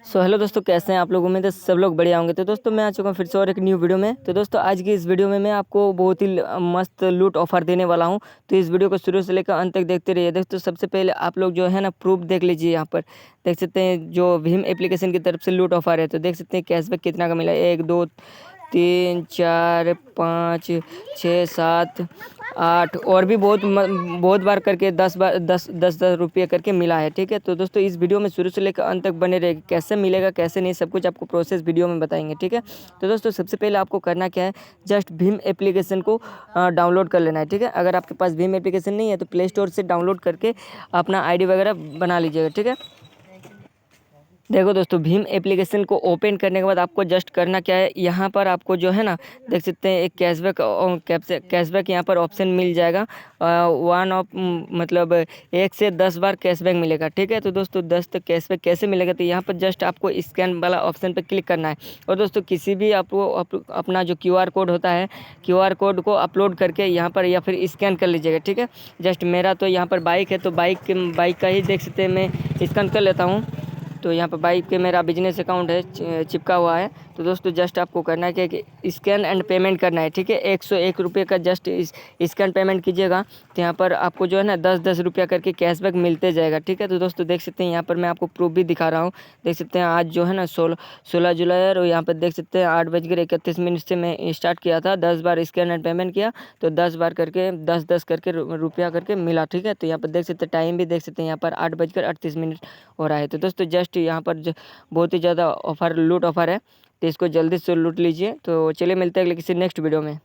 So hello दोस्तों, कैसे हैं आप लोग। उम्मीद है सब लोग बढ़िया होंगे। तो दोस्तों मैं आ चुका हूँ फिर से और एक न्यू वीडियो में। तो दोस्तों आज की इस वीडियो में मैं आपको बहुत ही मस्त लूट ऑफर देने वाला हूँ। तो इस वीडियो को शुरू से लेकर अंत तक देखते रहिए। दोस्तों सबसे पहले आप लोग जो है ना प्रूफ देख लीजिए। यहाँ पर देख सकते हैं जो भीम एप्लीकेशन की तरफ से लूट ऑफर है। तो देख सकते हैं कैशबैक कितना का मिला है। 1 2 3 4 5 6 7 8 और भी बहुत बार करके 10 रुपये करके मिला है। ठीक है, तो दोस्तों इस वीडियो में शुरू से लेकर अंत तक बने रहेगा। कैसे मिलेगा कैसे नहीं सब कुछ आपको प्रोसेस वीडियो में बताएंगे। ठीक है, तो दोस्तों सबसे पहले आपको करना क्या है, जस्ट भीम एप्लीकेशन को डाउनलोड कर लेना है। ठीक है, अगर आपके पास भीम एप्लीकेशन नहीं है तो प्ले स्टोर से डाउनलोड करके अपना आईडी वगैरह बना लीजिएगा। ठीक है, देखो दोस्तों भीम एप्लीकेशन को ओपन करने के बाद आपको जस्ट करना क्या है, यहाँ पर आपको जो है ना देख सकते हैं एक कैशबैक यहाँ पर ऑप्शन मिल जाएगा। वन ऑफ मतलब 1 से 10 बार कैशबैक मिलेगा। ठीक है, तो दोस्तों 10 तक कैशबैक कैसे मिलेगा, तो यहाँ पर जस्ट आपको स्कैन वाला ऑप्शन पर क्लिक करना है। और दोस्तों किसी भी आपको अपना जो QR कोड होता है, QR कोड को अपलोड करके यहाँ पर या फिर स्कैन कर लीजिएगा। ठीक है, जस्ट मेरा तो यहाँ पर बाइक है तो बाइक का ही देख सकते हैं मैं स्कैन कर लेता हूँ। तो यहाँ पर बाइक पे मेरा बिजनेस अकाउंट है चिपका हुआ है। तो दोस्तों जस्ट आपको करना है कि स्कैन एंड पेमेंट करना है। ठीक है, 101 रुपये का जस्ट स्कैन पेमेंट कीजिएगा तो यहाँ पर आपको जो है ना 10 रुपया करके कैशबैक मिलते जाएगा। ठीक है, तो दोस्तों देख सकते हैं यहाँ पर मैं आपको प्रूफ भी दिखा रहा हूँ। देख सकते हैं आज जो है ना 16 जुलाई है और यहाँ पर देख सकते हैं 8:31 से मैं स्टार्ट किया था। 10 बार स्कैन एंड पेमेंट किया तो 10 बार करके 10 करके रुपया करके मिला। ठीक है, तो यहाँ पर देख सकते हैं टाइम भी देख सकते हैं यहाँ पर 8:38 हो रहा है। तो दोस्तों जस्ट यहाँ पर बहुत ही ज़्यादा ऑफर लूट ऑफर है, तो इसको जल्दी से लूट लीजिए। तो चलिए मिलते हैं अगले किसी नेक्स्ट वीडियो में।